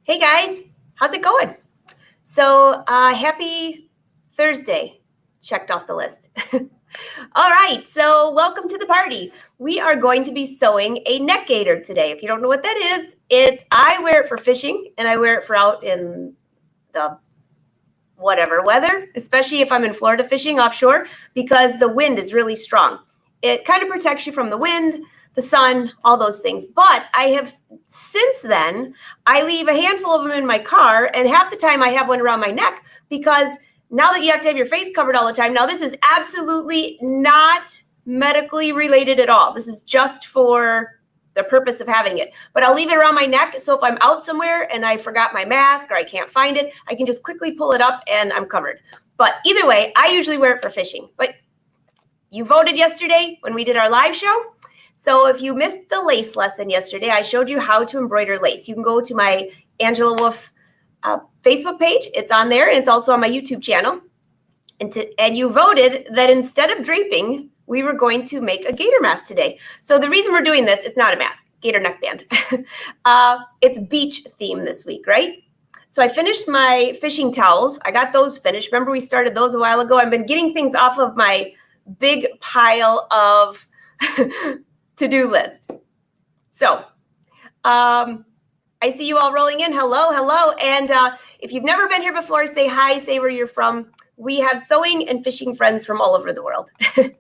Hey guys, how's it going? So happy Thursday, checked off the list. All right, so welcome to the party. We are going to be sewing a neck gaiter today. If you don't know what that is, I wear it for fishing and I wear it for out in the whatever weather, especially if I'm in Florida fishing offshore, because the wind is really strong. It kind of protects you from the wind, the sun, all those things. But I have, since then, I leave a handful of them in my car, and half the time I have one around my neck, because now that you have to have your face covered all the time, now this is absolutely not medically related at all. This is just for the purpose of having it. But I'll leave it around my neck, so if I'm out somewhere and I forgot my mask or I can't find it, I can just quickly pull it up and I'm covered. But either way, I usually wear it for fishing. But you voted yesterday when we did our live show. So if you missed the lace lesson yesterday, I showed you how to embroider lace. You can go to my Angela Wolf Facebook page. It's on there, and it's also on my YouTube channel. And you voted that instead of draping, we were going to make a gaiter mask today. So the reason we're doing this, it's not a mask, gaiter neckband. It's beach theme this week, right? So I finished my fishing towels. I got those finished. Remember we started those a while ago? I've been getting things off of my big pile of to-do list. So I see you all rolling in. Hello, hello. And if you've never been here before, say hi, say where you're from. We have sewing and fishing friends from all over the world.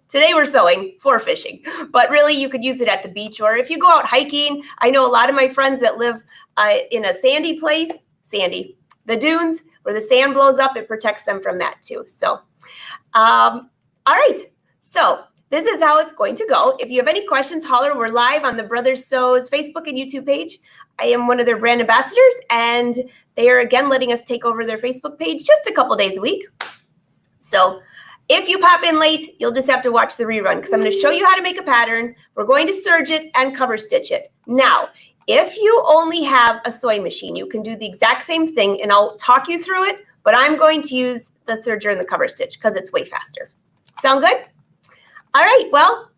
Today we're sewing for fishing, but really you could use it at the beach, or if you go out hiking. I know a lot of my friends that live in a sandy place, the dunes, where the sand blows up, it protects them from that too. So, all right. So this is how it's going to go. If you have any questions, holler. We're live on the Brothers Sews Facebook and YouTube page. I am one of their brand ambassadors, and they are again letting us take over their Facebook page just a couple days a week. So if you pop in late, you'll just have to watch the rerun, because I'm going to show you how to make a pattern. We're going to serge it and cover stitch it. Now, if you only have a sewing machine, you can do the exact same thing, and I'll talk you through it, but I'm going to use the serger and the cover stitch because it's way faster. Sound good? All right, well,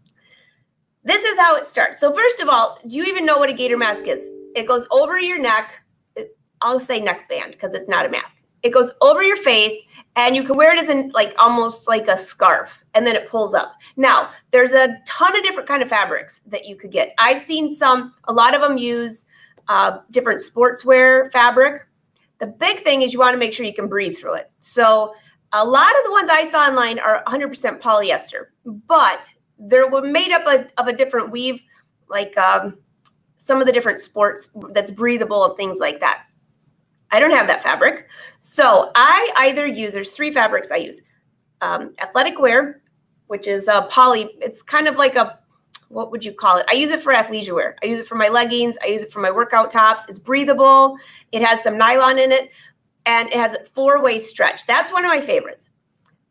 this is how it starts. So first of all, do you even know what a gaiter mask is? It goes over your neck. I'll say neckband because it's not a mask. It goes over your face, and you can wear it as almost like a scarf, and then it pulls up. Now, there's a ton of different kind of fabrics that you could get. I've seen a lot of them use different sportswear fabric. The big thing is you want to make sure you can breathe through it. So a lot of the ones I saw online are 100% polyester, but they're made up of a different weave, like some of the different sports that's breathable and things like that. I don't have that fabric. So I either use, there's three fabrics I use. Athletic wear, which is poly. It's kind of like what would you call it? I use it for athleisure wear. I use it for my leggings. I use it for my workout tops. It's breathable. It has some nylon in it, and it has a 4-way stretch. That's one of my favorites.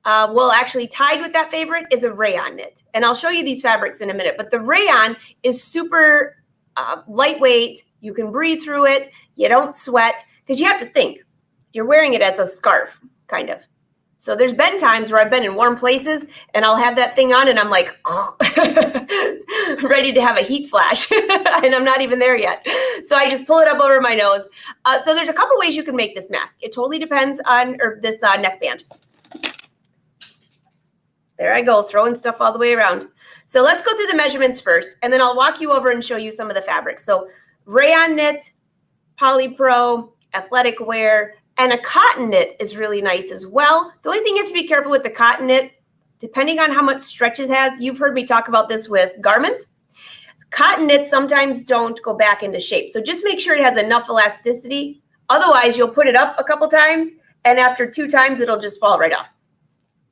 Well, actually tied with that favorite is a rayon knit. And I'll show you these fabrics in a minute. But the rayon is super lightweight. You can breathe through it. You don't sweat. Because you have to think, you're wearing it as a scarf, kind of. So there's been times where I've been in warm places, and I'll have that thing on, and I'm like, ready to have a heat flash, and I'm not even there yet. So I just pull it up over my nose. So there's a couple ways you can make this mask. It totally depends on this neckband. There I go, throwing stuff all the way around. So let's go through the measurements first, and then I'll walk you over and show you some of the fabrics. So rayon knit, polypro, athletic wear, and a cotton knit is really nice as well. The only thing you have to be careful with the cotton knit, depending on how much stretch it has, you've heard me talk about this with garments. Cotton knits sometimes don't go back into shape. So just make sure it has enough elasticity. Otherwise, you'll put it up a couple times, and after 2 times, it'll just fall right off.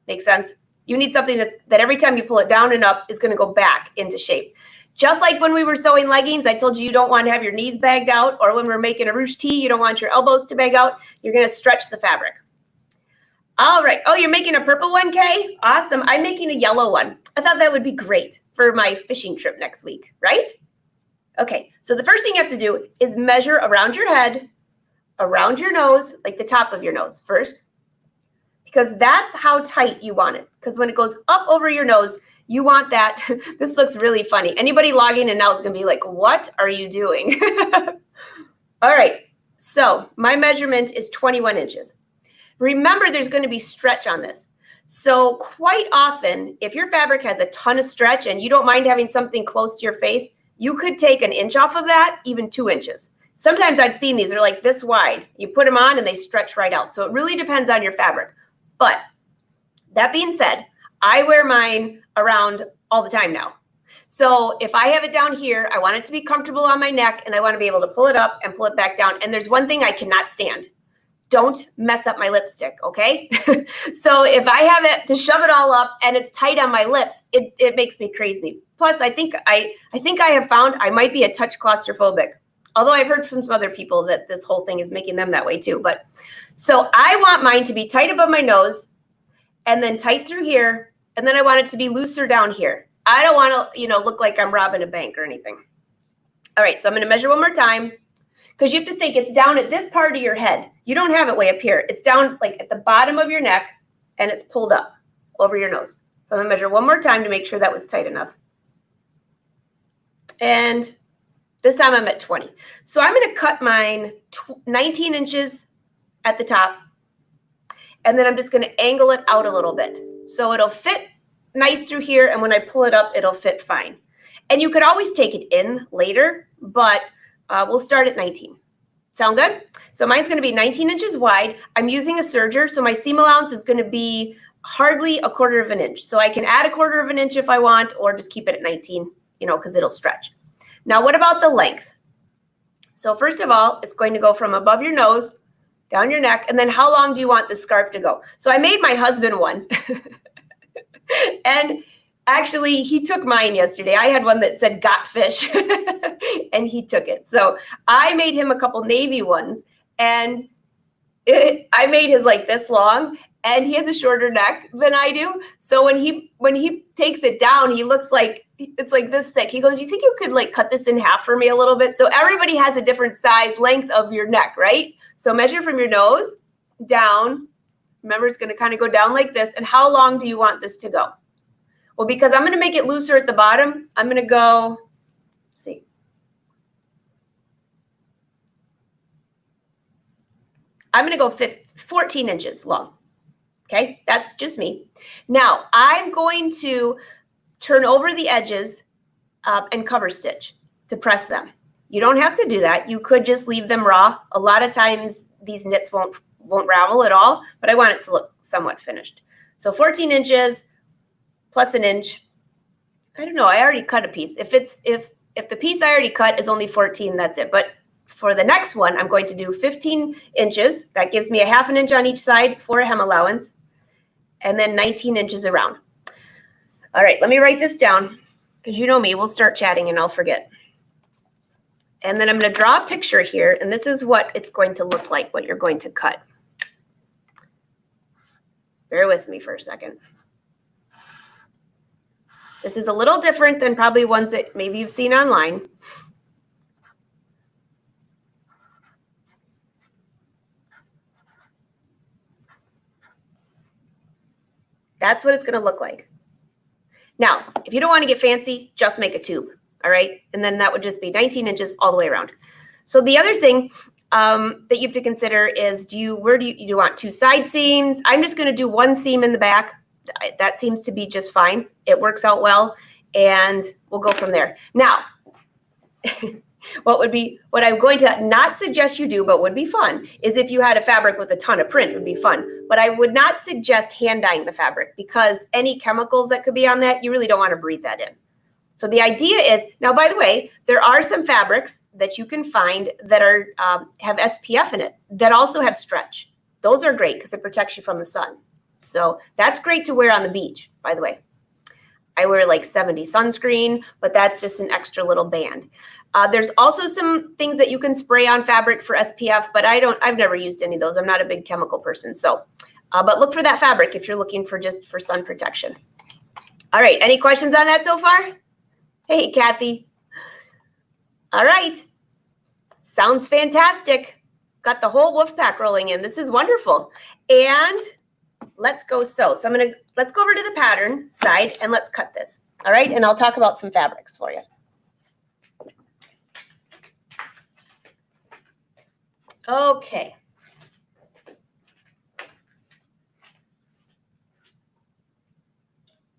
Make sense? You need something that every time you pull it down and up is going to go back into shape. Just like when we were sewing leggings, I told you don't want to have your knees bagged out, or when we're making a ruche tee, you don't want your elbows to bag out. You're going to stretch the fabric. All right. Oh, you're making a purple one, Kay? Awesome. I'm making a yellow one. I thought that would be great for my fishing trip next week, right? Okay. So the first thing you have to do is measure around your head, around your nose, like the top of your nose first, because that's how tight you want it. Because when it goes up over your nose, you want that. This looks really funny. Anybody logging in now is going to be like, what are you doing? All right. So my measurement is 21 inches. Remember, there's going to be stretch on this. So quite often, if your fabric has a ton of stretch and you don't mind having something close to your face, you could take an inch off of that, even 2 inches. Sometimes I've seen these, they're like this wide. You put them on and they stretch right out. So it really depends on your fabric. But that being said, I wear mine around all the time now. So if I have it down here, I want it to be comfortable on my neck and I want to be able to pull it up and pull it back down. And there's one thing I cannot stand. Don't mess up my lipstick, okay? So if I have it to shove it all up and it's tight on my lips, it makes me crazy. Plus, I think I have found I might be a touch claustrophobic. Although I've heard from some other people that this whole thing is making them that way too. But so I want mine to be tight above my nose and then tight through here. And then I want it to be looser down here. I don't want to, look like I'm robbing a bank or anything. All right, so I'm going to measure one more time because you have to think it's down at this part of your head. You don't have it way up here. It's down like at the bottom of your neck and it's pulled up over your nose. So I'm going to measure one more time to make sure that was tight enough. And this time I'm at 20. So I'm going to cut mine 19 inches at the top. And then I'm just going to angle it out a little bit. So it'll fit nice through here. And when I pull it up, it'll fit fine. And you could always take it in later, but we'll start at 19. Sound good? So mine's going to be 19 inches wide. I'm using a serger. So my seam allowance is going to be hardly 1/4 of an inch. So I can add 1/4 of an inch if I want, or just keep it at 19, because it'll stretch. Now, what about the length? So first of all, it's going to go from above your nose, down your neck, and then how long do you want the scarf to go? So I made my husband one. And actually, he took mine yesterday. I had one that said "got fish," and he took it. So I made him a couple navy ones, and I made his like this long, and he has a shorter neck than I do. So when he takes it down, he looks like it's like this thick. He goes, "You think you could like cut this in half for me a little bit?" So everybody has a different size length of your neck, right? So measure from your nose down. Remember, it's going to kind of go down like this. And how long do you want this to go? Well, because I'm going to make it looser at the bottom, I'm going to go, let's see. I'm going to go 14 inches long. Okay, that's just me. Now, I'm going to turn over the edges and cover stitch to press them. You don't have to do that. You could just leave them raw. A lot of times these knits won't ravel at all, but I want it to look somewhat finished. So 14 inches plus an inch. I don't know. I already cut a piece. If the piece I already cut is only 14, that's it. But for the next one, I'm going to do 15 inches. That gives me a 1/2 inch on each side for a hem allowance, and then 19 inches around. All right, let me write this down because you know me. We'll start chatting and I'll forget. And then I'm going to draw a picture here, and this is what it's going to look like, what you're going to cut. Bear with me for a second. This is a little different than probably ones that maybe you've seen online. That's what it's going to look like. Now, if you don't want to get fancy, just make a tube, all right? And then that would just be 19 inches all the way around. So the other thing that you have to consider is, do you want 2 side seams? I'm just going to do 1 seam in the back. That seems to be just fine. It works out well, and we'll go from there. Now, what I'm going to not suggest you do, but would be fun, is if you had a fabric with a ton of print, it would be fun. But I would not suggest hand dyeing the fabric because any chemicals that could be on that, you really don't want to breathe that in. So the idea is, now, by the way, there are some fabrics that you can find that are have SPF in it that also have stretch. Those are great because it protects you from the sun. So that's great to wear on the beach, by the way. I wear like 70 sunscreen, but that's just an extra little band. There's also some things that you can spray on fabric for SPF, but I've never used any of those. I'm not a big chemical person. So, but look for that fabric if you're looking for just for sun protection. All right. Any questions on that so far? Hey, Kathy. All right. Sounds fantastic. Got the whole wolf pack rolling in. This is wonderful. And let's go sew. So let's go over to the pattern side and let's cut this. All right. And I'll talk about some fabrics for you. Okay.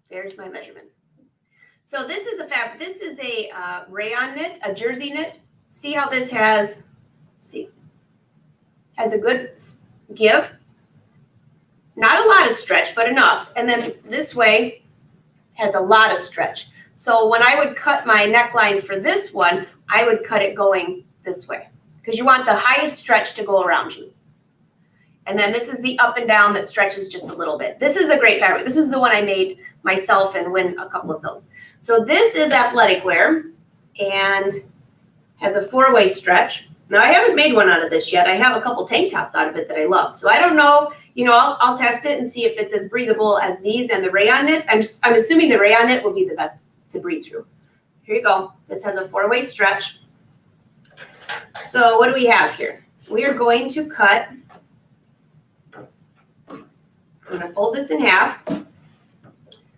There's my measurements. So this is a rayon knit, a jersey knit. See how this has, let's see, has a good give. Not a lot of stretch, but enough. And then this way has a lot of stretch. So when I would cut my neckline for this one, I would cut it going this way because you want the highest stretch to go around you. And then this is the up and down that stretches just a little bit. This is a great fabric. This is the one I made myself and win a couple of those. So this is athletic wear and has a 4-way stretch. Now I haven't made one out of this yet. I have a couple tank tops out of it that I love. So I don't know, I'll test it and see if it's as breathable as these and the rayon knit. I'm assuming the rayon knit will be the best to breathe through. Here you go. This has a 4-way stretch. So what do we have here? We are going to cut. I'm going to fold this in half.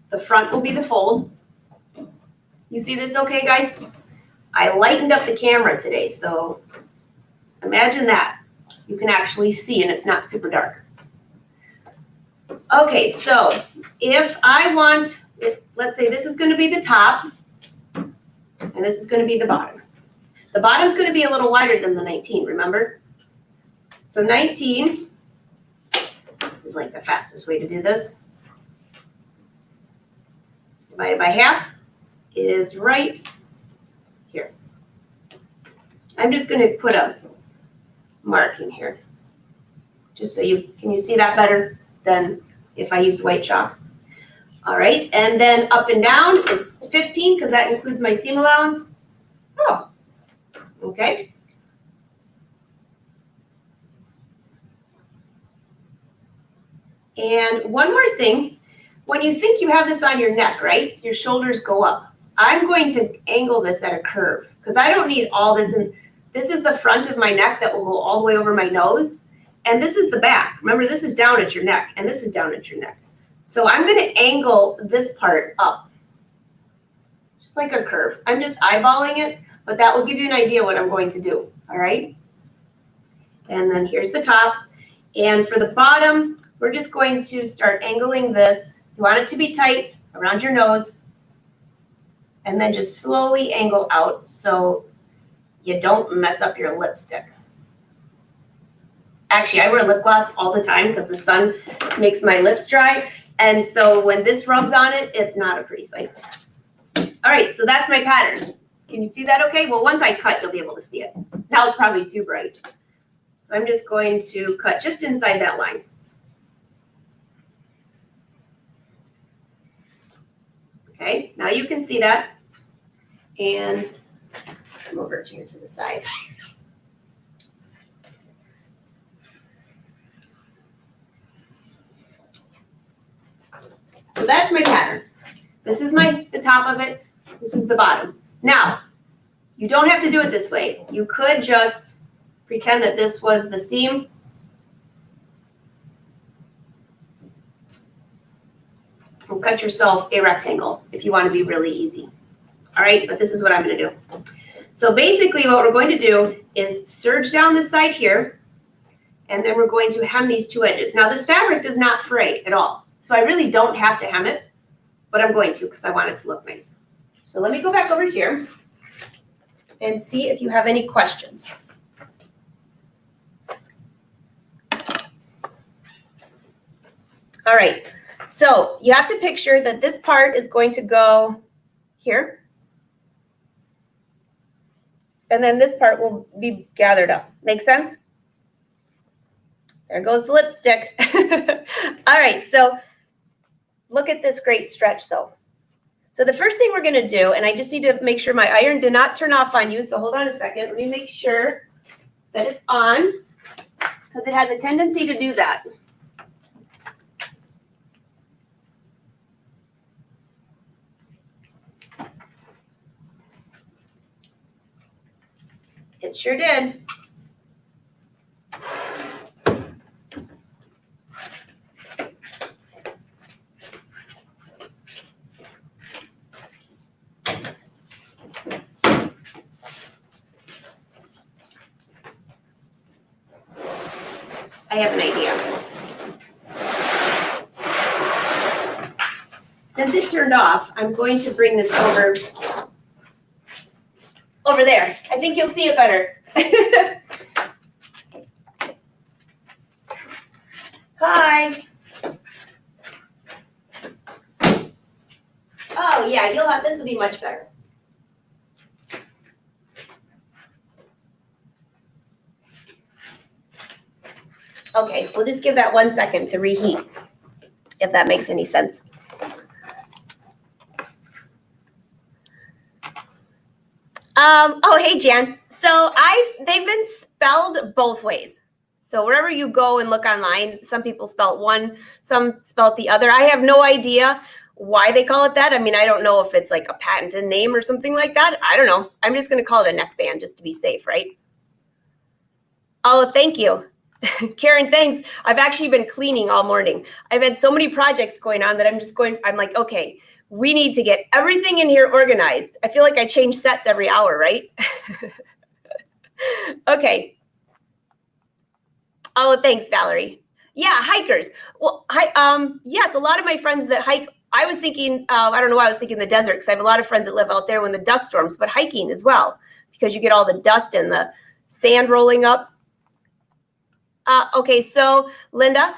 The front will be the fold. You see this okay, guys? I lightened up the camera today, so imagine that. You can actually see and it's not super dark. Okay, so if I want, let's say this is going to be the top and this is going to be the bottom. The bottom's going to be a little wider than the 19, remember? So 19, this is like the fastest way to do this. Divided by half is right here. I'm just going to put a mark in here, just so can you see that better than if I used white chalk? All right, and then up and down is 15 because that includes my seam allowance. Oh, okay. And one more thing, when you think you have this on your neck, right, your shoulders go up. I'm going to angle this at a curve because I don't need all this. And this is the front of my neck that will go all the way over my nose. And this is the back. Remember, this is down at your neck and this is down at your neck. So I'm going to angle this part up, just like a curve. I'm just eyeballing it, but that will give you an idea what I'm going to do. All right. And then here's the top. And for the bottom, we're just going to start angling this. You want it to be tight around your nose. And then just slowly angle out so you don't mess up your lipstick. Actually, I wear lip gloss all the time because the sun makes my lips dry. And so when this rubs on it, it's not a pretty sight. All right, so that's my pattern. Can you see that okay? Well, once I cut, you'll be able to see it. Now it's probably too bright. I'm just going to cut just inside that line. Okay, now you can see that. And come over here to the side. So that's my pattern. This is the top of it. This is the bottom. Now, you don't have to do it this way. You could just pretend that this was the seam. And cut yourself a rectangle if you want to be really easy. All right, but this is what I'm going to do. So basically what we're going to do is serge down this side here, and then we're going to hem these two edges. Now this fabric does not fray at all, so I really don't have to hem it, but I'm going to because I want it to look nice. So let me go back over here and see if you have any questions. All right, so you have to picture that this part is going to go here. And then this part will be gathered up. Make sense? There goes the lipstick. All right, so look at this great stretch though. So the first thing we're gonna do, and I just need to make sure my iron did not turn off on you, so hold on a second. Let me make sure that it's on, because it has a tendency to do that. It sure did. I have an idea. Since it turned off, I'm going to bring this over there. I think you'll see it better. Hi. Oh yeah, this will be much better. Okay, we'll just give that 1 second to reheat, if that makes any sense. Oh, hey, Jan. So they've been spelled both ways. So wherever you go and look online, some people spell it one, some spell it the other. I have no idea why they call it that. I mean, I don't know if it's like a patented name or something like that. I don't know. I'm just going to call it a neckband just to be safe, right? Oh, thank you. Karen, thanks. I've actually been cleaning all morning. I've had so many projects going on that I'm like, okay, we need to get everything in here organized. I feel like I change sets every hour, right? Okay. Oh, thanks, Valerie. Yeah, hikers. Well, yes, a lot of my friends that hike, I was thinking, I don't know why I was thinking the desert, because I have a lot of friends that live out there when the dust storms, but hiking as well, because you get all the dust and the sand rolling up. Okay, so Linda,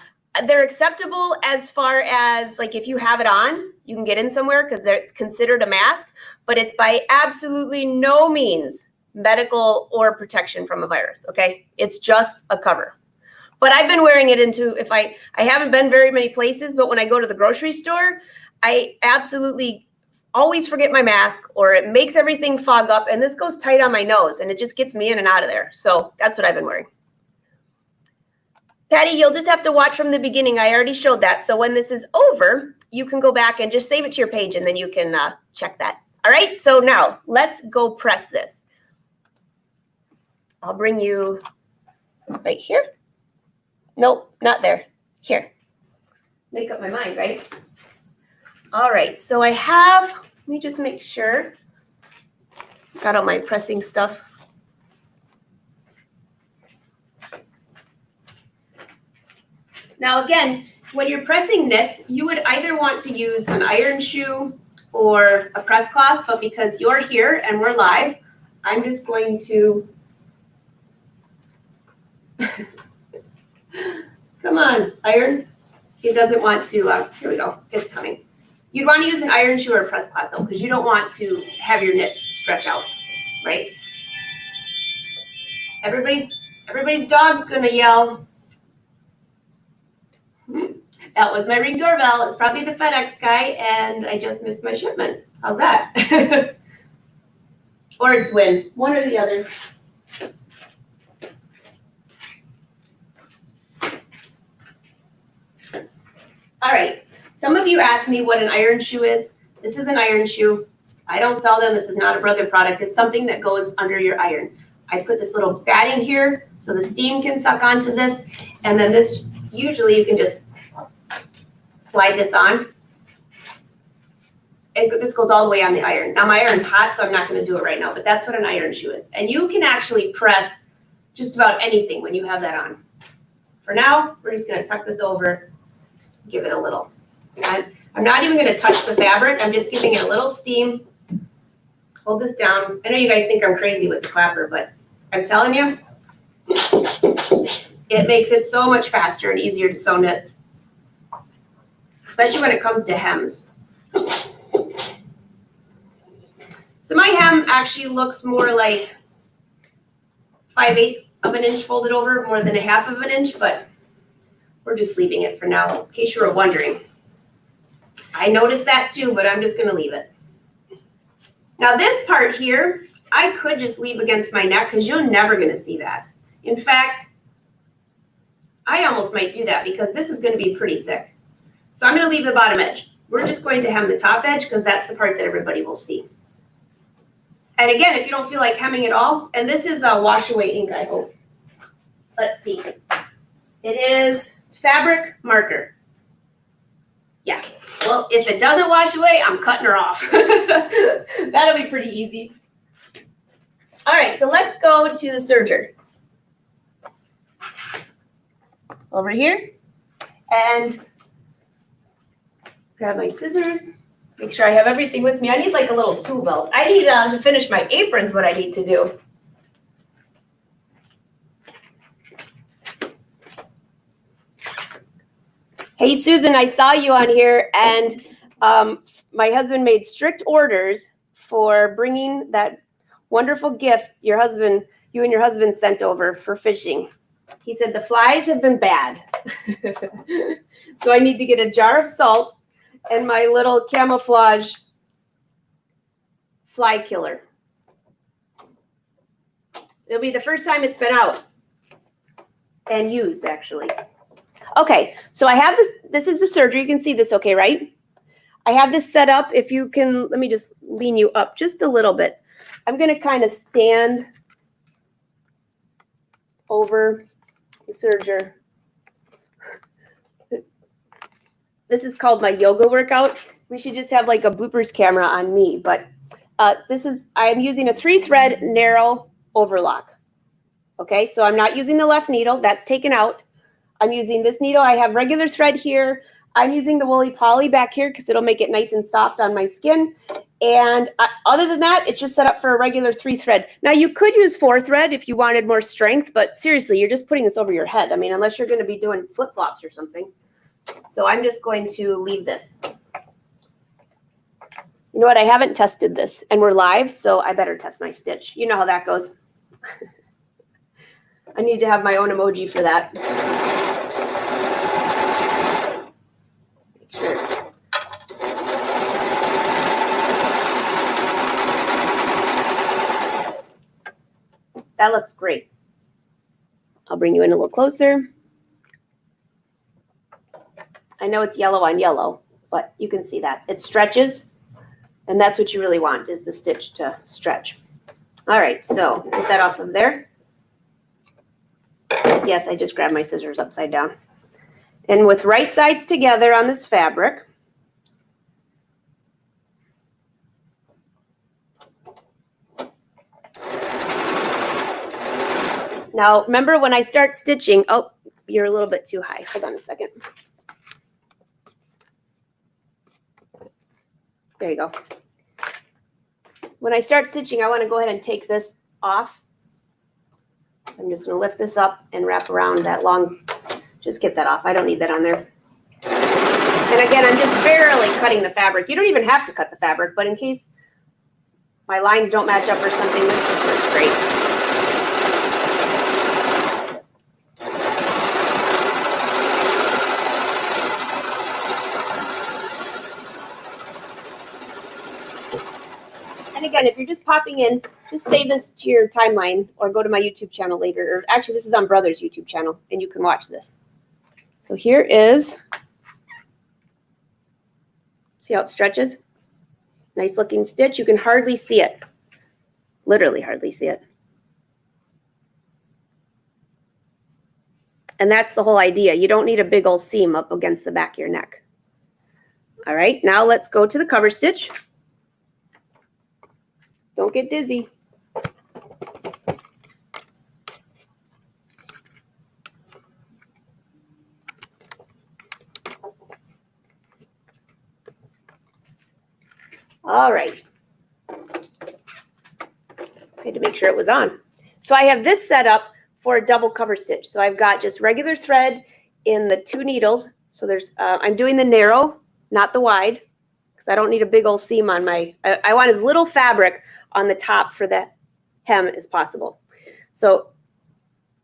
they're acceptable as far as like if you have it on, you can get in somewhere because it's considered a mask, but it's by absolutely no means medical or protection from a virus, okay? It's just a cover. But I've been wearing it into, if I haven't been very many places, but when I go to the grocery store, I absolutely always forget my mask or it makes everything fog up and this goes tight on my nose and it just gets me in and out of there. So that's what I've been wearing. Patty, you'll just have to watch from the beginning. I already showed that. So when this is over, you can go back and just save it to your page and then you can check that. All right, so now let's go press this. I'll bring you right here. Nope, not there. Here. Make up my mind, right? All right, so I have, let me just make sure. Got all my pressing stuff. Now again, when you're pressing knits, you would either want to use an iron shoe or a press cloth, but because you're here and we're live, I'm just going to, come on, iron. It doesn't want to, here we go, it's coming. You'd want to use an iron shoe or a press cloth though, because you don't want to have your knits stretch out, right? Everybody's dog's gonna yell. That was my Ring doorbell. It's probably the FedEx guy, and I just missed my shipment. How's that? Or it's Win, one or the other. All right. Some of you asked me what an iron shoe is. This is an iron shoe. I don't sell them. This is not a Brother product. It's something that goes under your iron. I put this little batting here so the steam can suck onto this, and then this, usually you can just slide this on. This goes all the way on the iron. Now my iron's hot, so I'm not going to do it right now, but that's what an iron shoe is. And you can actually press just about anything when you have that on. For now, we're just going to tuck this over, give it a little. I'm not even going to touch the fabric. I'm just giving it a little steam. Hold this down. I know you guys think I'm crazy with the clapper, but I'm telling you, it makes it so much faster and easier to sew knits, especially when it comes to hems. So my hem actually looks more like 5/8 of an inch folded over, more than 1/2 of an inch, but we're just leaving it for now, in case you were wondering. I noticed that too, but I'm just going to leave it. Now this part here, I could just leave against my neck because you're never going to see that. In fact, I almost might do that because this is going to be pretty thick. So I'm going to leave the bottom edge. We're just going to hem the top edge because that's the part that everybody will see. And again, if you don't feel like hemming at all, and this is a wash away ink, I hope. Let's see. It is fabric marker. Yeah. Well, if it doesn't wash away, I'm cutting her off. That'll be pretty easy. All right, so let's go to the serger. over here and grab my scissors. Make sure I have everything with me. I need like a little tool belt. I need to finish my aprons, what I need to do. Hey, Susan, I saw you on here, and my husband made strict orders for bringing that wonderful gift you and your husband sent over for fishing. He said the flies have been bad. So I need to get a jar of salt and my little camouflage fly killer. It'll be the first time it's been out and used, actually. Okay, so I have this. This is the surgery. You can see this okay, right? I have this set up. If you can, let me just lean you up just a little bit. I'm going to kind of stand over the serger. This is called my yoga workout. We should just have like a bloopers camera on me, but I'm using a 3-thread narrow overlock. Okay, so I'm not using the left needle. That's taken out. I'm using this needle. I have regular thread here. I'm using the woolly poly back here because it'll make it nice and soft on my skin. And other than that, it's just set up for a regular 3-thread. Now, you could use 4-thread if you wanted more strength, but seriously, you're just putting this over your head. I mean, unless you're going to be doing flip-flops or something. So I'm just going to leave this. You know what? I haven't tested this, and we're live, so I better test my stitch. You know how that goes. I need to have my own emoji for that. Make sure. That looks great. I'll bring you in a little closer. I know it's yellow on yellow, but you can see that. It stretches, and that's what you really want, is the stitch to stretch. All right, so get that off of there. Yes, I just grabbed my scissors upside down. And with right sides together on this fabric, now remember when I start stitching, oh, you're a little bit too high. Hold on a second. There you go. When I start stitching, I want to go ahead and take this off. I'm just going to lift this up and wrap around that long. Just get that off. I don't need that on there. And again, I'm just barely cutting the fabric. You don't even have to cut the fabric, but in case my lines don't match up or something, this just works great. And again, if you're just popping in, just save this to your timeline or go to my YouTube channel later. Or actually, this is on Brother's YouTube channel, and you can watch this. So here is, see how it stretches? Nice looking stitch. You can hardly see it. Literally hardly see it. And that's the whole idea. You don't need a big old seam up against the back of your neck. All right, now let's go to the cover stitch. Don't get dizzy. All right. I had to make sure it was on. So I have this set up for a double cover stitch. So I've got just regular thread in the 2 needles. So there's, I'm doing the narrow, not the wide, because I don't need a big old seam on my, I want as little fabric on the top for the hem as possible. So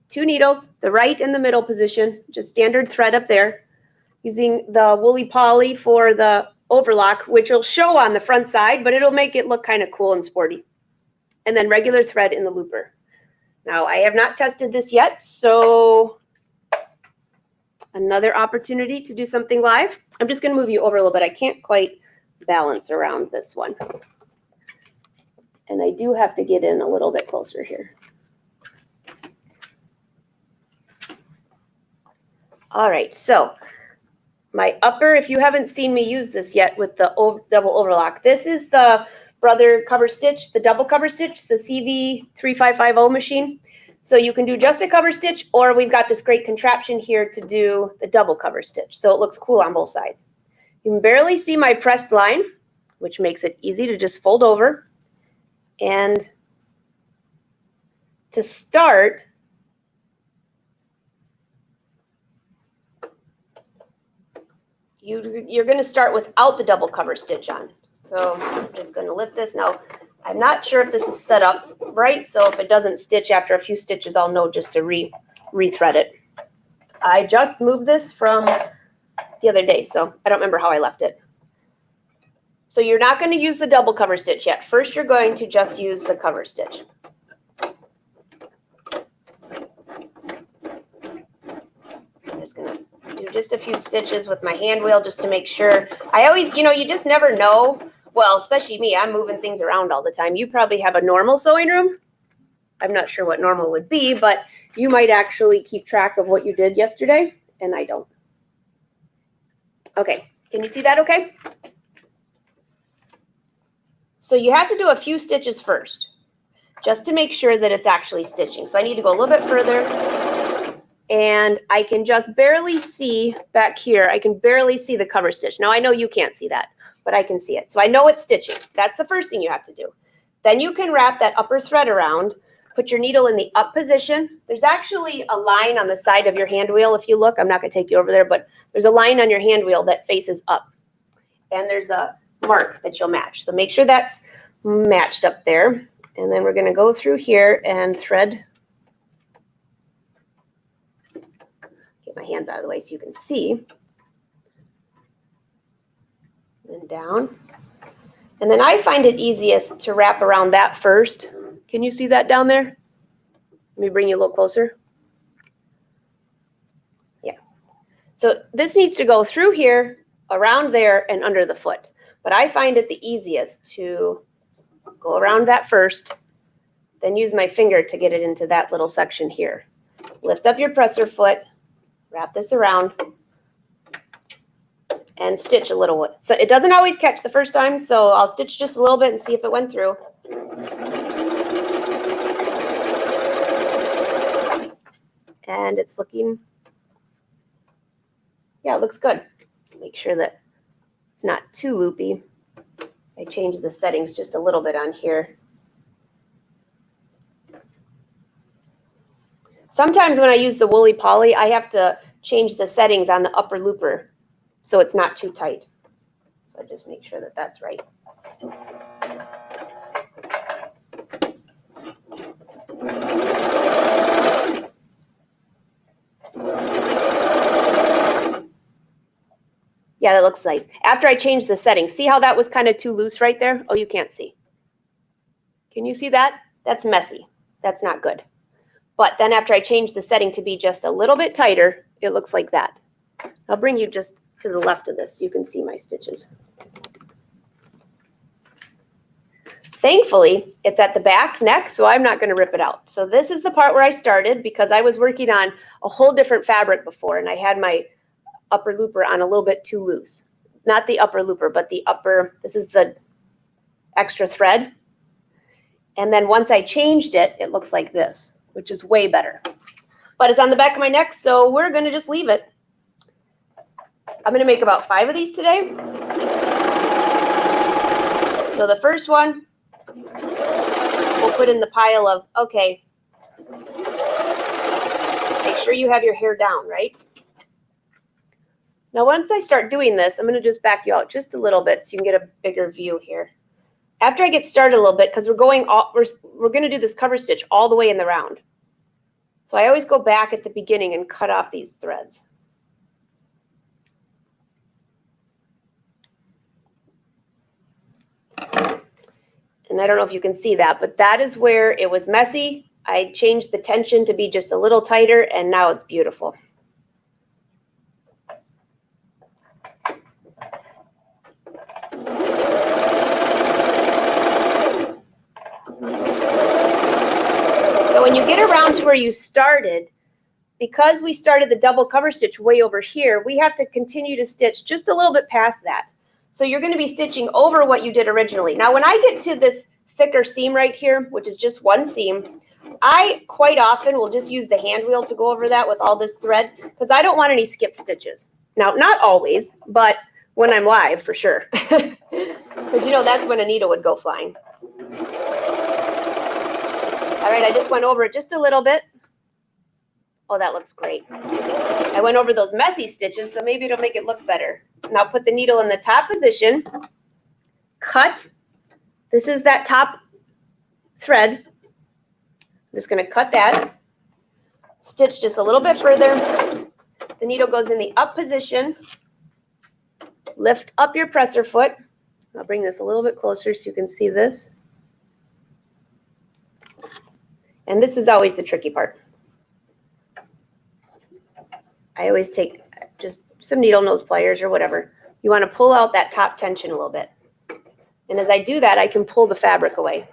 2 needles, the right and the middle position, just standard thread up there, using the woolly poly for the overlock, which will show on the front side, but it'll make it look kind of cool and sporty. And then regular thread in the looper. Now, I have not tested this yet, so another opportunity to do something live. I'm just going to move you over a little bit. I can't quite balance around this one. And I do have to get in a little bit closer here. All right, so my upper, if you haven't seen me use this yet with the double overlock, this is the Brother cover stitch, the double cover stitch, the CV3550 machine. So you can do just a cover stitch, or we've got this great contraption here to do the double cover stitch. So it looks cool on both sides. You can barely see my pressed line, which makes it easy to just fold over. And to start, you're going to start without the double cover stitch on. So I'm just going to lift this. Now, I'm not sure if this is set up right, so if it doesn't stitch after a few stitches, I'll know just to rethread it. I just moved this from the other day, so I don't remember how I left it. So you're not going to use the double cover stitch yet. First, you're going to just use the cover stitch. I'm just going to do just a few stitches with my hand wheel just to make sure. I always, you just never know. Well, especially me, I'm moving things around all the time. You probably have a normal sewing room. I'm not sure what normal would be, but you might actually keep track of what you did yesterday, and I don't. Okay, can you see that okay? So you have to do a few stitches first, just to make sure that it's actually stitching. So I need to go a little bit further, and I can just barely see back here. I can barely see the cover stitch. Now I know you can't see that, but I can see it. So I know it's stitching. That's the first thing you have to do. Then you can wrap that upper thread around, put your needle in the up position. There's actually a line on the side of your hand wheel. If you look, I'm not going to take you over there, but there's a line on your hand wheel that faces up. And there's a mark that you'll match. So make sure that's matched up there. And then we're going to go through here and thread. Get my hands out of the way so you can see. And down. And then I find it easiest to wrap around that first. Can you see that down there? Let me bring you a little closer. Yeah. So this needs to go through here, around there, and under the foot. But I find it the easiest to go around that first, then use my finger to get it into that little section here. Lift up your presser foot, wrap this around, and stitch a little bit. So it doesn't always catch the first time, so I'll stitch just a little bit and see if it went through. And it's looking, yeah, it looks good. Make sure that it's not too loopy. I changed the settings just a little bit on here. Sometimes when I use the woolly poly, I have to change the settings on the upper looper so it's not too tight. So I just make sure that that's right. Yeah, that looks nice. After I changed the settings, see how that was kind of too loose right there? Oh, you can't see. Can you see that? That's messy. That's not good. But then after I changed the setting to be just a little bit tighter, it looks like that. I'll bring you just to the left of this so you can see my stitches. Thankfully, it's at the back neck, so I'm not going to rip it out. So this is the part where I started because I was working on a whole different fabric before, and I had my upper looper on a little bit too loose. Not the upper looper, but the upper, this is the extra thread. And then once I changed it, it looks like this, which is way better. But it's on the back of my neck, so we're going to just leave it. I'm going to make about 5 of these today. So the first one, we'll put in the pile of, okay, make sure you have your hair down, right? Now, once I start doing this, I'm going to just back you out just a little bit so you can get a bigger view here. After I get started a little bit, because we're going to do this cover stitch all the way in the round. So I always go back at the beginning and cut off these threads. And I don't know if you can see that, but that is where it was messy. I changed the tension to be just a little tighter, and now it's beautiful. So when you get around to where you started, because we started the double cover stitch way over here, we have to continue to stitch just a little bit past that. So you're going to be stitching over what you did originally. Now, when I get to this thicker seam right here, which is just one seam, I quite often will just use the hand wheel to go over that with all this thread because I don't want any skip stitches. Now, not always, but when I'm live, for sure. Because, you know, that's when a needle would go flying. All right, I just went over it just a little bit. Oh, that looks great. I went over those messy stitches, so maybe it'll make it look better. Now put the needle in the top position. Cut. This is that top thread. I'm just going to cut that. Stitch just a little bit further. The needle goes in the up position. Lift up your presser foot. I'll bring this a little bit closer so you can see this. And this is always the tricky part. I always take just some needle nose pliers or whatever. You want to pull out that top tension a little bit. And as I do that, I can pull the fabric away.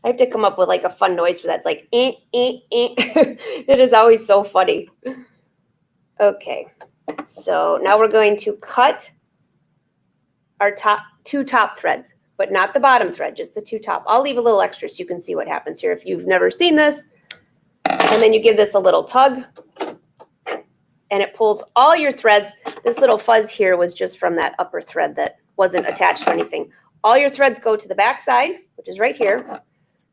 I have to come up with like a fun noise for that. It's like, eh, eh, eh. It is always so funny. Okay, so now we're going to cut our two top threads, but not the bottom thread, just the two top. I'll leave a little extra so you can see what happens here if you've never seen this. And then you give this a little tug, and it pulls all your threads. This little fuzz here was just from that upper thread that wasn't attached to anything. All your threads go to the back side, which is right here.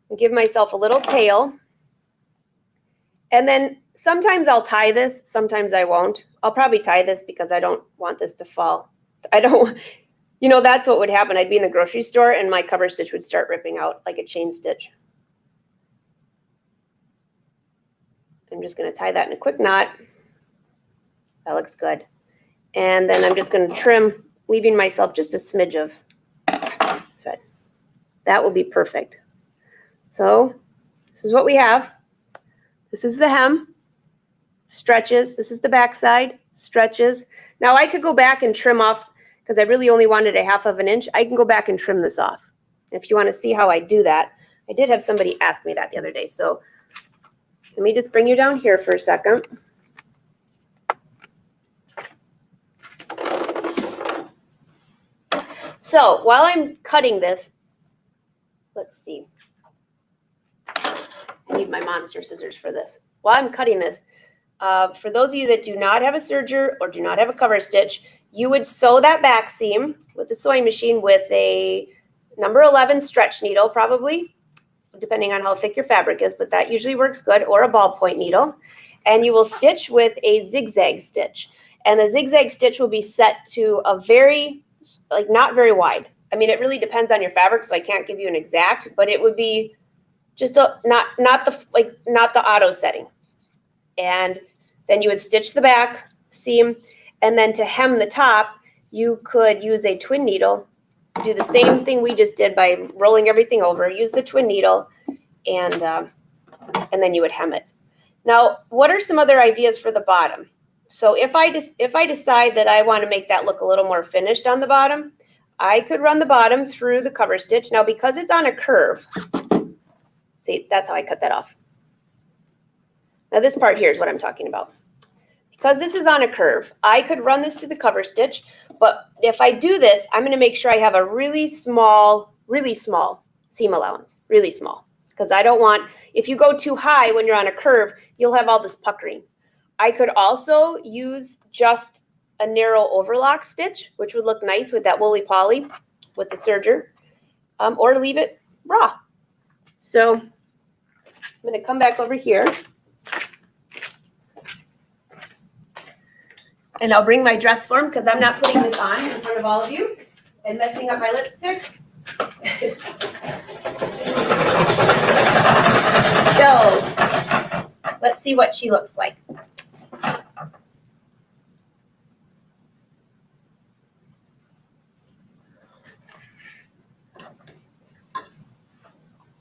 And give myself a little tail. And then sometimes I'll tie this, sometimes I won't. I'll probably tie this because I don't want this to fall. I don't, you know, that's what would happen. I'd be in the grocery store and my cover stitch would start ripping out like a chain stitch. I'm just going to tie that in a quick knot. That looks good. And then I'm just going to trim, leaving myself just a smidge of thread. That will be perfect. So this is what we have. This is the hem, stretches. This is the back side, stretches. Now I could go back and trim off, because I really only wanted a 1/2 inch. I can go back and trim this off. If you want to see how I do that, I did have somebody ask me that the other day. So let me just bring you down here for a second. So while I'm cutting this, let's see. I need my monster scissors for this. While I'm cutting this, for those of you that do not have a serger or do not have a cover stitch, you would sew that back seam with the sewing machine with a number 11 stretch needle, probably, depending on how thick your fabric is, but that usually works good, or a ballpoint needle. And you will stitch with a zigzag stitch. And the zigzag stitch will be set to a very, like, not very wide. I mean, it really depends on your fabric, so I can't give you an exact, but it would be just not the auto setting. And then you would stitch the back seam, and then to hem the top, you could use a twin needle. Do the same thing we just did by rolling everything over. Use the twin needle, and then you would hem it. Now, what are some other ideas for the bottom? So if I decide that I want to make that look a little more finished on the bottom, I could run the bottom through the cover stitch. Now, because it's on a curve, see, that's how I cut that off. Now this part here is what I'm talking about. Because this is on a curve, I could run this through the cover stitch, but if I do this, I'm going to make sure I have a really small seam allowance, really small. Because I don't want, if you go too high when you're on a curve, you'll have all this puckering. I could also use just a narrow overlock stitch, which would look nice with that woolly poly with the serger, or leave it raw. So I'm going to come back over here. And I'll bring my dress form because I'm not putting this on in front of all of you and messing up my lipstick. So let's see what she looks like.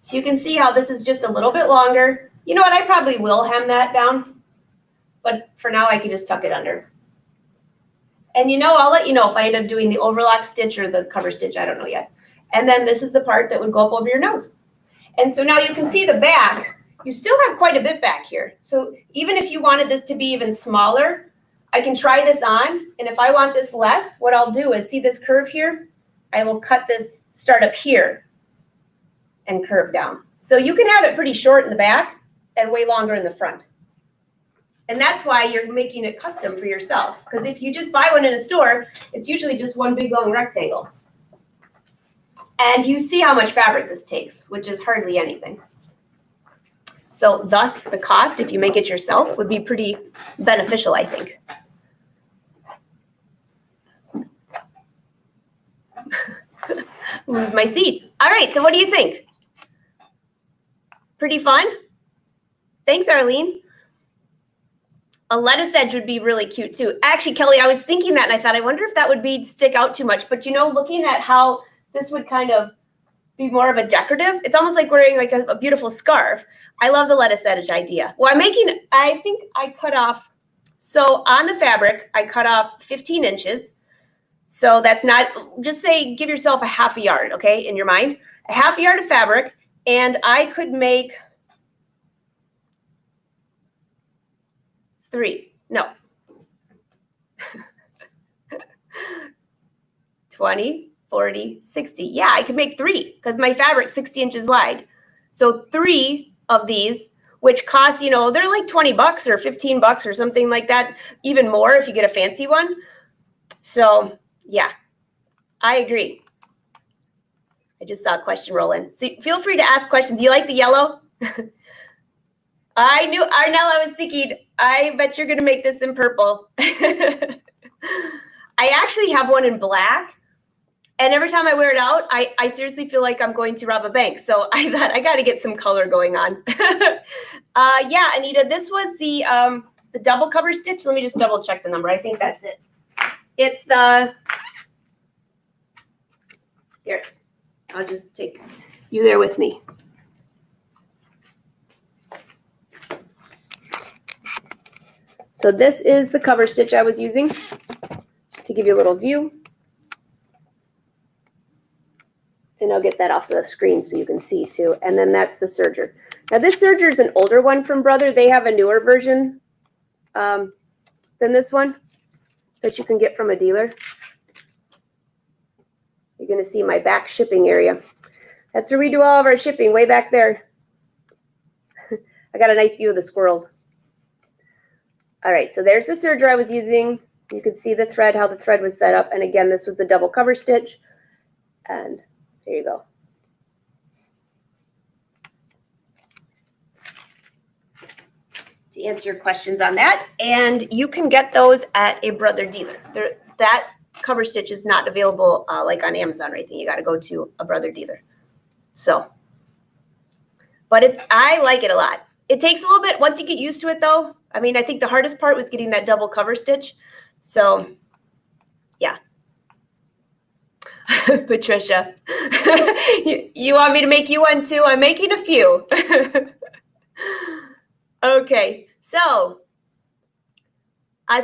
So you can see how this is just a little bit longer. You know what? I probably will hem that down, but for now I can just tuck it under. And you know, I'll let you know if I end up doing the overlock stitch or the cover stitch. I don't know yet. And then this is the part that would go up over your nose. And so now you can see the back. You still have quite a bit back here. So even if you wanted this to be even smaller, I can try this on. And if I want this less, what I'll do is, see this curve here? I will cut this, start up here. and curve down. So you can have it pretty short in the back and way longer in the front. And that's why you're making it custom for yourself. Because if you just buy one in a store, it's usually just one big long rectangle. And you see how much fabric this takes, which is hardly anything. So thus, the cost, if you make it yourself, would be pretty beneficial, I think. Lose my seat. All right, so what do you think? Pretty fun? Thanks, Arlene. A lettuce edge would be really cute too. Actually, Kelly, I was thinking that and I thought, I wonder if that would be stick out too much. But you know, looking at how this would kind of be more of a decorative, it's almost like wearing like a beautiful scarf. I love the lettuce edge idea. Well, I think I cut off, so on the fabric, I cut off 15 inches. So that's not, just say, give yourself a half a yard, okay, in your mind. A half a yard of fabric, and I could make 20, 40, 60. Yeah, I could make 3 because my fabric's 60 inches wide. So 3 of these, which cost, you know, they're like $20 or $15 or something like that, even more if you get a fancy one. So yeah, I agree. I just saw a question roll in. So feel free to ask questions. Do you like the yellow? I knew, Arnell, I was thinking, I bet you're going to make this in purple. I actually have one in black. And every time I wear it out, I seriously feel like I'm going to rob a bank. So I thought I got to get some color going on. Yeah, Anita, this was the double cover stitch. Let me just double check the number. I think that's it. It's the, here, I'll just take you there with me. So this is the cover stitch I was using, just to give you a little view. And I'll get that off the screen so you can see too. And then that's the serger. Now this serger is an older one from Brother. They have a newer version than this one that you can get from a dealer. You're going to see my back shipping area. That's where we do all of our shipping, way back there. I got a nice view of the squirrels. All right, so there's the serger I was using. You could see the thread, how the thread was set up. And again, this was the double cover stitch. And there you go. To answer your questions on that. And you can get those at a Brother dealer. That cover stitch is not available like on Amazon or anything. You got to go to a Brother dealer. So, but I like it a lot. It takes a little bit once you get used to it though. I mean, I think the hardest part was getting that double cover stitch. So yeah. Patricia, you want me to make you one too? I'm making a few. Okay, so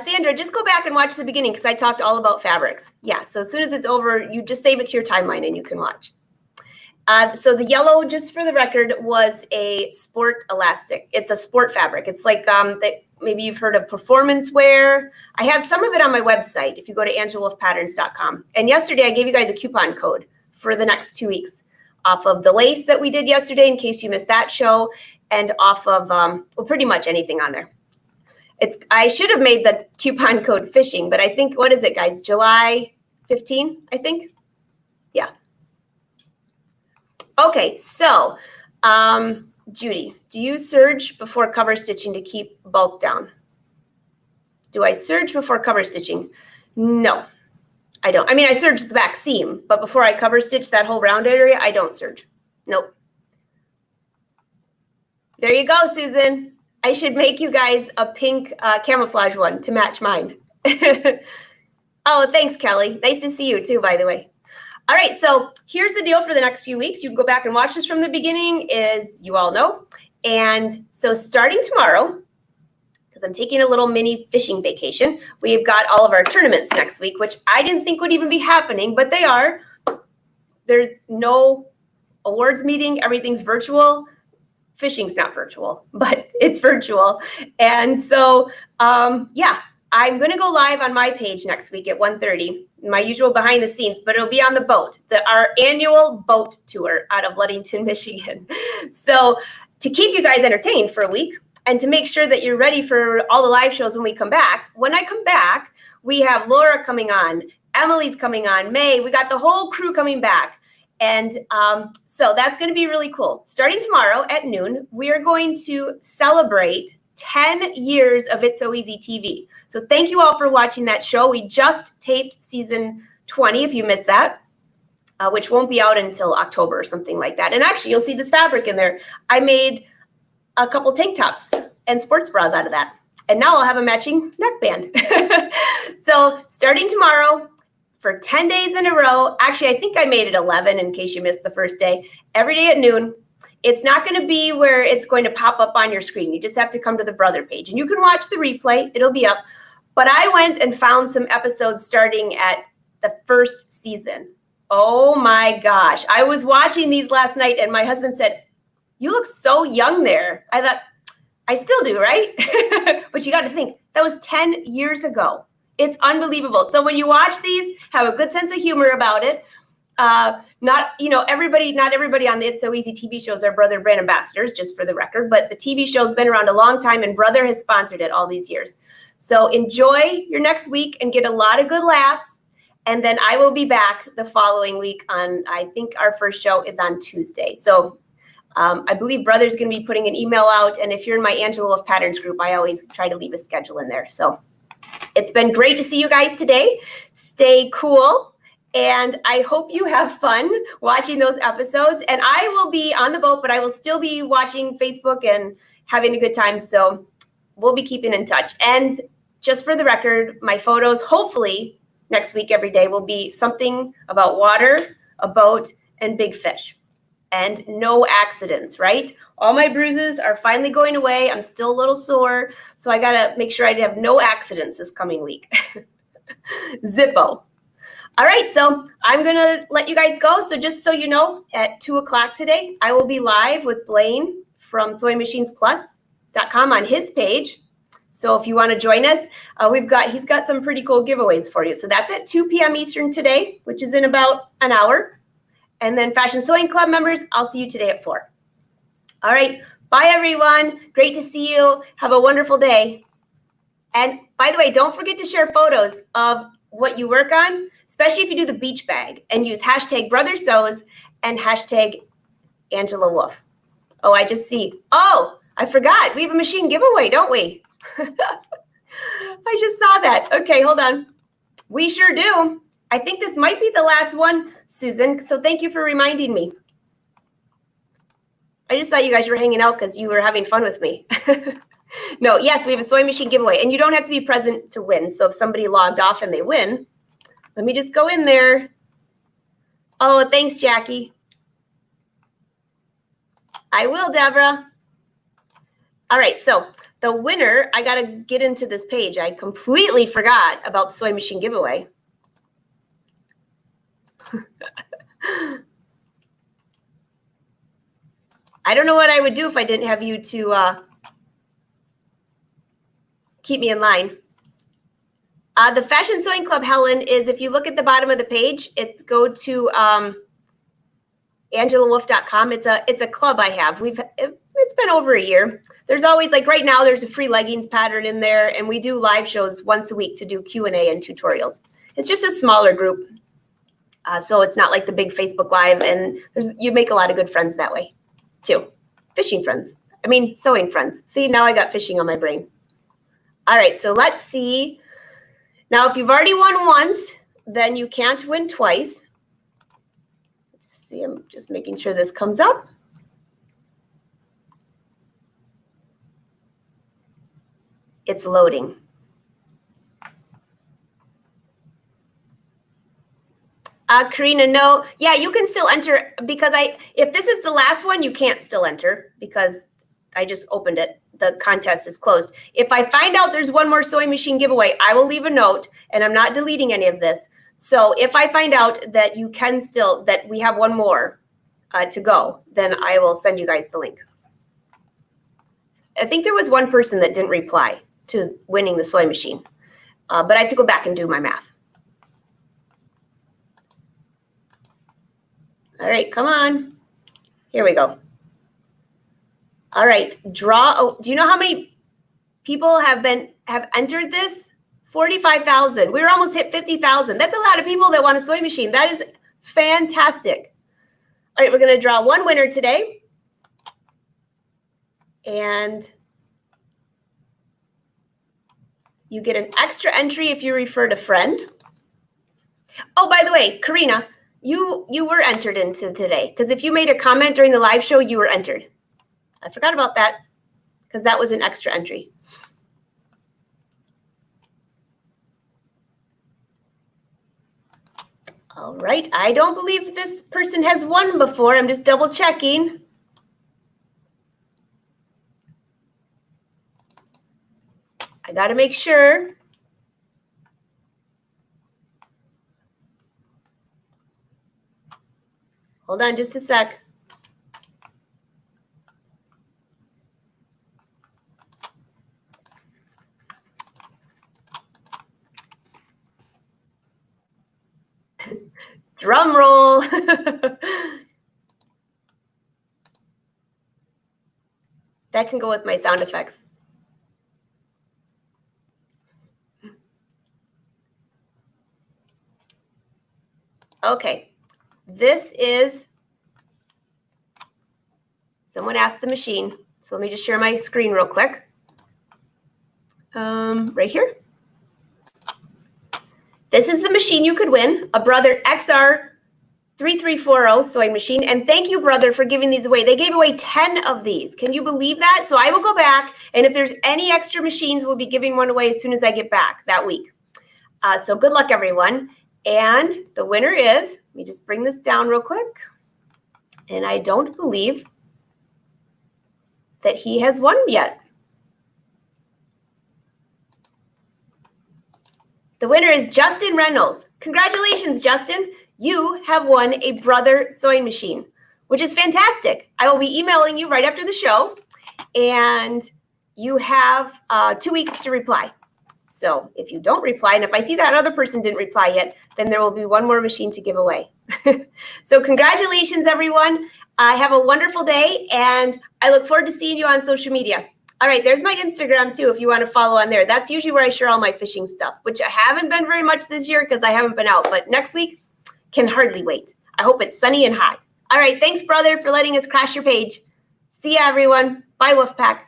Sandra, just go back and watch the beginning because I talked all about fabrics. Yeah, so as soon as it's over, you just save it to your timeline and you can watch. So the yellow, just for the record, was a sport elastic. It's a sport fabric. It's like maybe you've heard of performance wear. I have some of it on my website if you go to angelawolfpatterns.com. And yesterday I gave you guys a coupon code for the next 2 weeks off of the lace that we did yesterday in case you missed that show, and off of, well, pretty much anything on there. I should have made the coupon code fishing, but I think, what is it, guys? July 15, I think? Yeah. Okay, so Judy, do you serge before cover stitching to keep bulk down? Do I serge before cover stitching? No, I don't. I mean, I serge the back seam, but before I cover stitch that whole round area, I don't serge. Nope. There you go, Susan. I should make you guys a pink camouflage one to match mine. Oh, thanks, Kelly. Nice to see you too, by the way. All right, so here's the deal for the next few weeks. You can go back and watch this from the beginning, as you all know. And so starting tomorrow, because I'm taking a little mini fishing vacation, we've got all of our tournaments next week, which I didn't think would even be happening, but they are. There's no awards meeting. Everything's virtual. Fishing's not virtual, but it's virtual. And so, yeah, I'm going to go live on my page next week at 1:30, my usual behind the scenes, but it'll be on the boat, our annual boat tour out of Ludington, Michigan. So to keep you guys entertained for a week and to make sure that you're ready for all the live shows when we come back, when I come back, we have Laura coming on, Emily's coming on, May, we got the whole crew coming back. And so that's going to be really cool. Starting tomorrow at noon, we are going to celebrate 10 years of It's So Easy TV. So thank you all for watching that show. We just taped season 20, if you missed that, which won't be out until October or something like that. And actually, you'll see this fabric in there. I made a couple tank tops and sports bras out of that. And now I'll have a matching neckband. So starting tomorrow, for 10 days in a row, actually, I think I made it 11 in case you missed the first day, every day at noon. It's not going to be where it's going to pop up on your screen. You just have to come to the Brother page. And you can watch the replay. It'll be up. But I went and found some episodes starting at the first season. Oh, my gosh. I was watching these last night, and my husband said, "You look so young there." I thought, I still do, right? But you got to think, that was 10 years ago. It's unbelievable. So when you watch these, have a good sense of humor about it. Not everybody on the It's So Easy TV shows are Brother brand ambassadors, just for the record, but the TV show's been around a long time and Brother has sponsored it all these years. So enjoy your next week and get a lot of good laughs. And then I will be back the following week I think our first show is on Tuesday. So I believe Brother's going to be putting an email out. And if you're in my Angela Wolf Patterns group, I always try to leave a schedule in there. So it's been great to see you guys today. Stay cool. And I hope you have fun watching those episodes. And I will be on the boat, but I will still be watching Facebook and having a good time. So we'll be keeping in touch. And just for the record, my photos, hopefully next week, every day, will be something about water, a boat, and big fish. And no accidents, right? All my bruises are finally going away. I'm still a little sore. So I got to make sure I have no accidents this coming week. Zippo. All right, so I'm going to let you guys go. So just so you know, at 2 o'clock today, I will be live with Blaine from SewingMachinesPlus.com on his page. So if you want to join us, he's got some pretty cool giveaways for you. So that's at 2 p.m. Eastern today, which is in about an hour. And then Fashion Sewing Club members, I'll see you today at 4. All right, bye everyone. Great to see you. Have a wonderful day. And by the way, don't forget to share photos of what you work on, especially if you do the beach bag, and use hashtag Brother Sews and hashtag Angela Wolf. Oh, I just see. Oh, I forgot. We have a machine giveaway, don't we? I just saw that. Okay, hold on. We sure do. I think this might be the last one, Susan. So thank you for reminding me. I just thought you guys were hanging out because you were having fun with me. No, yes, we have a sewing machine giveaway. And you don't have to be present to win. So if somebody logged off and they win, let me just go in there. Oh, thanks, Jackie. I will, Deborah. All right, so the winner, I got to get into this page. I completely forgot about the sewing machine giveaway. I don't know what I would do if I didn't have you to keep me in line. The Fashion Sewing Club, Helen, is if you look at the bottom of the page, go to AngelaWolf.com. It's a club I have. It's been over a year. There's always, like right now, there's a free leggings pattern in there, and we do live shows once a week to do Q&A and tutorials. It's just a smaller group. So it's not like the big Facebook Live, and you make a lot of good friends that way, too. Fishing friends. I mean, sewing friends. See, now I got fishing on my brain. All right, so let's see. Now, if you've already won once, then you can't win twice. Just see, I'm just making sure this comes up. It's loading. Karina, no. Yeah, you can still enter because if this is the last one, you can't still enter because I just opened it. The contest is closed. If I find out there's one more sewing machine giveaway, I will leave a note, and I'm not deleting any of this. So if I find out that you can still, that we have one more to go, then I will send you guys the link. I think there was one person that didn't reply to winning the sewing machine. but I have to go back and do my math. All right, come on. Here we go. All right, draw. Oh, do you know how many people have entered this? 45,000. We were almost hit 50,000. That's a lot of people that want a sewing machine. That is fantastic. All right, we're going to draw one winner today. And you get an extra entry if you referred a friend. Oh, by the way, Karina, you were entered into today, because if you made a comment during the live show, you were entered. I forgot about that because that was an extra entry. All right, I don't believe this person has won before. I'm just double checking. I got to make sure. Hold on just a sec. Drum roll. That can go with my sound effects. Okay, this is, someone asked the machine. So let me just share my screen real quick. Right here. This is the machine you could win, a Brother XR3340 sewing machine. And thank you, Brother, for giving these away. They gave away 10 of these. Can you believe that? So I will go back, and if there's any extra machines, we'll be giving one away as soon as I get back that week. So good luck, everyone. And the winner is, let me just bring this down real quick. And I don't believe that he has won yet. The winner is Justin Reynolds. Congratulations, Justin. You have won a Brother sewing machine, which is fantastic. I will be emailing you right after the show, and you have 2 weeks to reply. So if you don't reply, and if I see that other person didn't reply yet, then there will be one more machine to give away. So congratulations, everyone. Have a wonderful day, and I look forward to seeing you on social media. All right, there's my Instagram, too, if you want to follow on there. That's usually where I share all my fishing stuff, which I haven't been very much this year because I haven't been out. But next week, can hardly wait. I hope it's sunny and hot. All right, thanks, Brother, for letting us crash your page. See ya, everyone. Bye, Wolfpack.